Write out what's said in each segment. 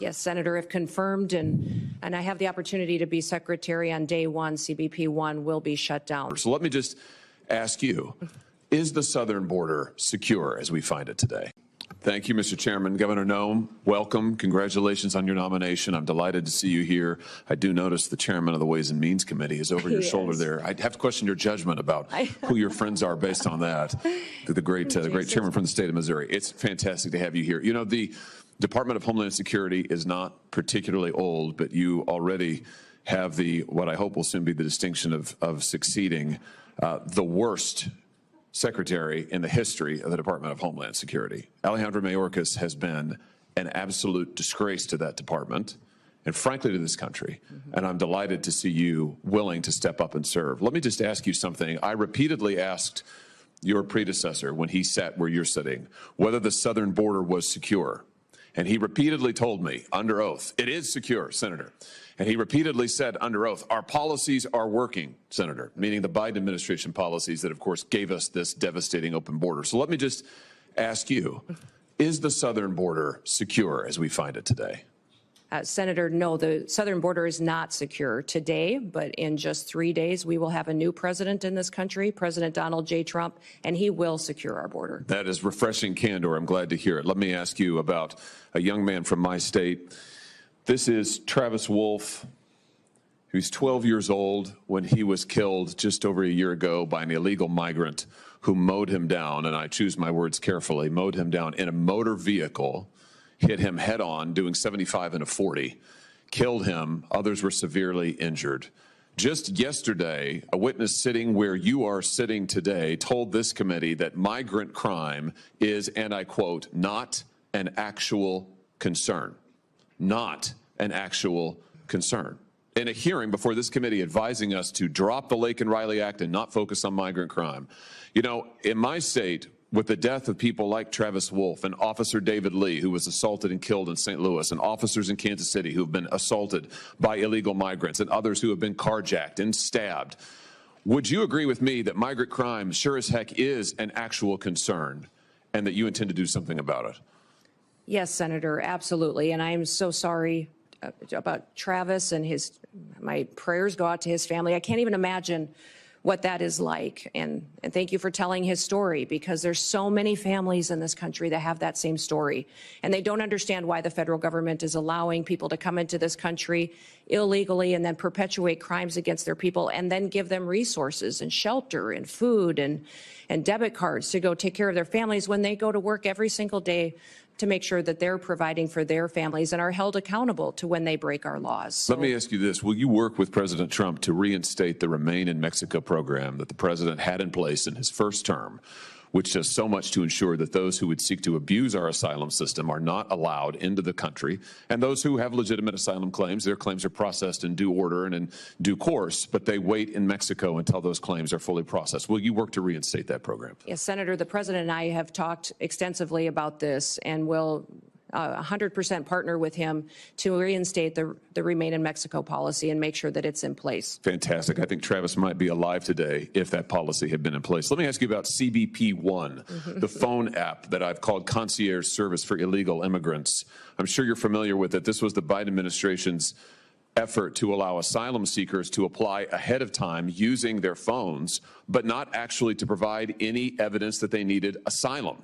Yes, Senator, if confirmed, and I have the opportunity to be secretary on day one, CBP 1 will be shut down. So let me just ask you, is the southern border secure as we find it today? Thank you, Mr. Chairman. Governor Noem, welcome. Congratulations on your nomination. I'm delighted to see you here. I do notice the chairman of the Ways and Means Committee is over your shoulder there. I'd have to question your judgment about who your friends are based on that. The great chairman from the state of Missouri. It's fantastic to have you here. You know, the Department of Homeland Security is not particularly old, but you already have what I hope will soon be the distinction of succeeding the worst secretary in the history of the Department of Homeland Security. Alejandro Mayorkas has been an absolute disgrace to that department and frankly to this country. And I'm delighted to see you willing to step up and serve. Let me just ask you something. I repeatedly asked your predecessor when he sat where you're sitting whether the southern border was secure. And he repeatedly told me under oath, it is secure, Senator. And he repeatedly said under oath, our policies are working, Senator, meaning the Biden administration policies that, of course, gave us this devastating open border. So let me just ask you, is the southern border secure as we find it today? Senator, no, the southern border is not secure today, but in just 3 days, we will have a new president in this country, President Donald J. Trump, and he will secure our border. That is refreshing candor. I'm glad to hear it. Let me ask you about a young man from my state. This is Travis Wolf. He was 12 years old when he was killed just over a year ago by an illegal migrant who mowed him down, and I choose my words carefully, mowed him down in a motor vehicle, hit him head on, doing 75 and a 40, killed him. Others were severely injured. Just yesterday, a witness sitting where you are sitting today told this committee that migrant crime is, and I quote, not an actual concern. Not an actual concern. In a hearing before this committee advising us to drop the Lake and Riley Act and not focus on migrant crime. You know, in my state, with the death of people like Travis Wolf and Officer David Lee, who was assaulted and killed in St. Louis, and officers in Kansas City who have been assaulted by illegal migrants, and others who have been carjacked and stabbed, would you agree with me that migrant crime sure as heck is an actual concern and that you intend to do something about it? Yes, Senator, absolutely. And I am so sorry about Travis and my prayers go out to his family. I can't even imagine what that is like. And thank you for telling his story, because there's so many families in this country that have that same story. And they don't understand why the federal government is allowing people to come into this country illegally and then perpetuate crimes against their people and then give them resources and shelter and food and debit cards to go take care of their families when they go to work every single day to make sure that they're providing for their families and are held accountable to when they break our laws. So, let me ask you this. Will you work with President Trump to reinstate the Remain in Mexico program that the president had in place in his first term, which does so much to ensure that those who would seek to abuse our asylum system are not allowed into the country, and those who have legitimate asylum claims, their claims are processed in due order and in due course, but they wait in Mexico until those claims are fully processed. Will you work to reinstate that program? Yes, Senator, the president and I have talked extensively about this and will 100% partner with him to reinstate the Remain in Mexico policy and make sure that it's in place. Fantastic. I think Travis might be alive today if that policy had been in place. Let me ask you about CBP 1, the phone app that I've called Concierge Service for Illegal Immigrants. I'm sure you're familiar with it. This was the Biden administration's effort to allow asylum seekers to apply ahead of time using their phones, but not actually to provide any evidence that they needed asylum.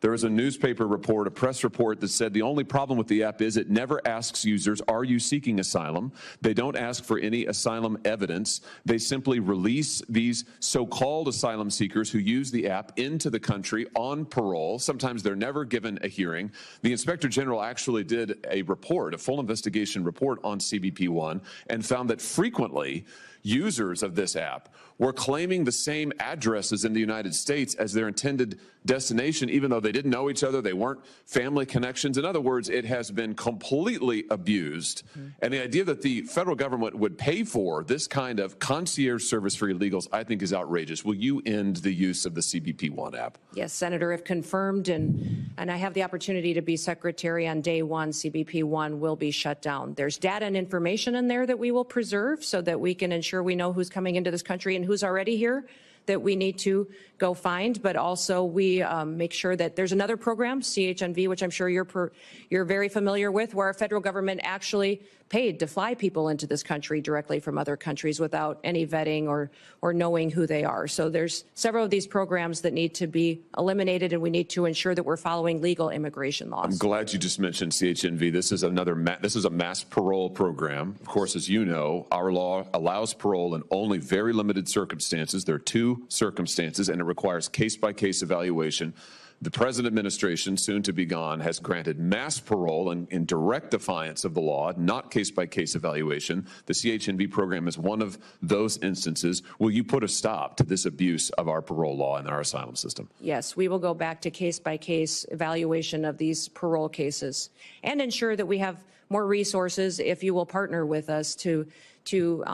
There was a newspaper report, a press report that said the only problem with the app is it never asks users, are you seeking asylum? They don't ask for any asylum evidence. They simply release these so-called asylum seekers who use the app into the country on parole. Sometimes they're never given a hearing. The Inspector General actually did a report, a full investigation report on CBP 1, and found that frequently users of this app were claiming the same addresses in the United States as their intended destination, even though they didn't know each other, they weren't family connections. In other words, it has been completely abused. And the idea that the federal government would pay for this kind of concierge service for illegals, I think, is outrageous. Will you end the use of the CBP 1 app? Yes, Senator, if confirmed, and I have the opportunity to be secretary on day one, CBP 1 will be shut down. There's data and information in there that we will preserve so that we can ensure we know who's coming into this country and who's already here. that we need to go find, but also we make sure that there's another program, CHNV, which I'm sure you're very familiar with, where our federal government actually paid to fly people into this country directly from other countries without any vetting or knowing who they are. So there's several of these programs that need to be eliminated, and we need to ensure that we're following legal immigration laws. I'm glad you just mentioned CHNV. This is this is a mass parole program. Of course, as you know, our law allows parole in only very limited circumstances. There are 2 circumstances, and it requires case-by-case evaluation. The present administration, soon to be gone, has granted mass parole in direct defiance of the law, not case-by-case evaluation. The CHNV program is one of those instances. Will you put a stop to this abuse of our parole law and our asylum system? Yes, we will go back to case-by-case evaluation of these parole cases and ensure that we have more resources, if you will partner with us, to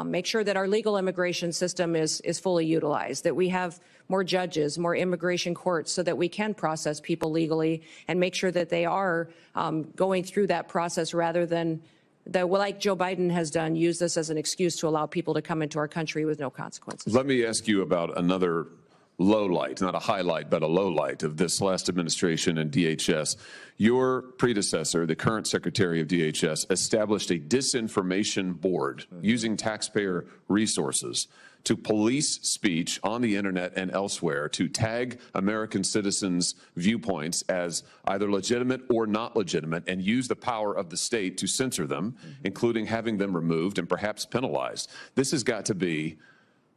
make sure that our legal immigration system is fully utilized, that we have more judges, more immigration courts, so that we can process people legally and make sure that they are going through that process rather than, like Joe Biden has done, use this as an excuse to allow people to come into our country with no consequences. Let me ask you about another low light, not a highlight, but a low light of this last administration and DHS. Your predecessor, the current Secretary of DHS, established a disinformation board using taxpayer resources to police speech on the internet and elsewhere, to tag American citizens' viewpoints as either legitimate or not legitimate, and use the power of the state to censor them, including having them removed and perhaps penalized. This has got to be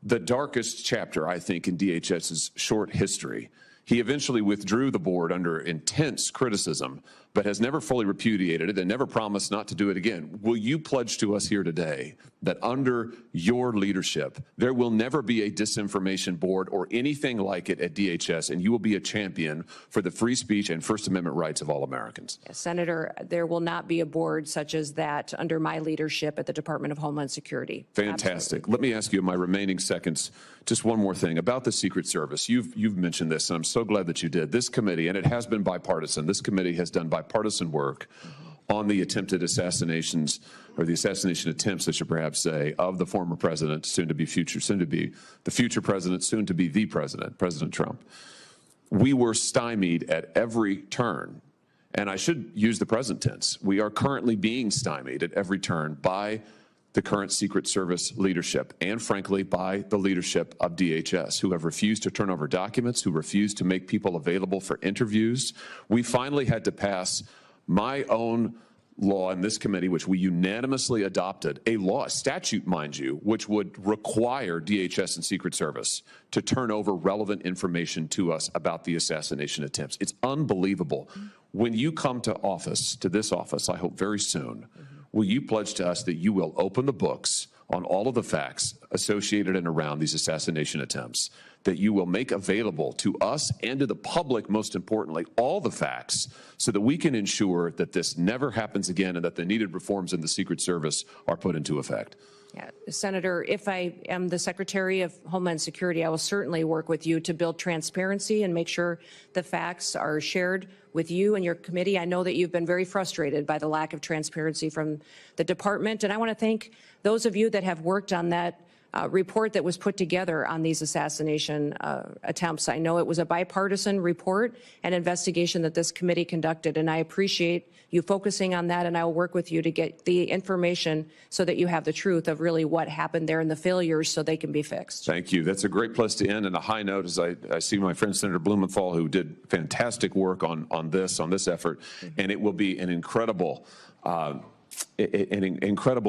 the darkest chapter, I think, in DHS's short history. He eventually withdrew the board under intense criticism, but has never fully repudiated it and never promised not to do it again. Will you pledge to us here today that under your leadership, there will never be a disinformation board or anything like it at DHS, and you will be a champion for the free speech and First Amendment rights of all Americans? Yes, Senator, there will not be a board such as that under my leadership at the Department of Homeland Security. Fantastic. Absolutely. Let me ask you in my remaining seconds, just one more thing about the Secret Service. You've mentioned this, and I'm so glad that you did. This committee, and it has been bipartisan, this committee has done bipartisan work on the attempted assassinations, or the assassination attempts, I should perhaps say, of the former president, soon to be the future president, soon to be the president, President Trump. We were stymied at every turn. And I should use the present tense. We are currently being stymied at every turn by the current Secret Service leadership and, frankly, by the leadership of DHS, who have refused to turn over documents, who refused to make people available for interviews. We finally had to pass my own law in this committee, which we unanimously adopted, a law, a statute, mind you, which would require DHS and Secret Service to turn over relevant information to us about the assassination attempts. It's unbelievable. When you come to office, to this office, I hope very soon, will you pledge to us that you will open the books on all of the facts associated and around these assassination attempts, that you will make available to us and to the public, most importantly, all the facts so that we can ensure that this never happens again and that the needed reforms in the Secret Service are put into effect? Yeah, Senator, if I am the Secretary of Homeland Security, I will certainly work with you to build transparency and make sure the facts are shared with you and your committee. I know that you've been very frustrated by the lack of transparency from the department, and I want to thank those of you that have worked on that report that was put together on these assassination attempts. I know it was a bipartisan report and investigation that this committee conducted, and I appreciate you focusing on that, and I will work with you to get the information so that you have the truth of really what happened there and the failures so they can be fixed. Thank you. That's a great place to end. And a high note as I see my friend Senator Blumenthal, who did fantastic work on this effort, and it will be an incredible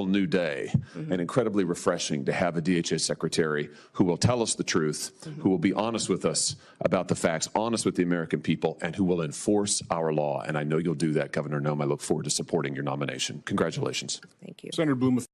new day, and incredibly refreshing to have a DHS secretary who will tell us the truth, who will be honest with us about the facts, honest with the American people, and who will enforce our law. And I know you'll do that, Governor Noem. I look forward to supporting your nomination. Congratulations. Thank you. Senator Blumenthal.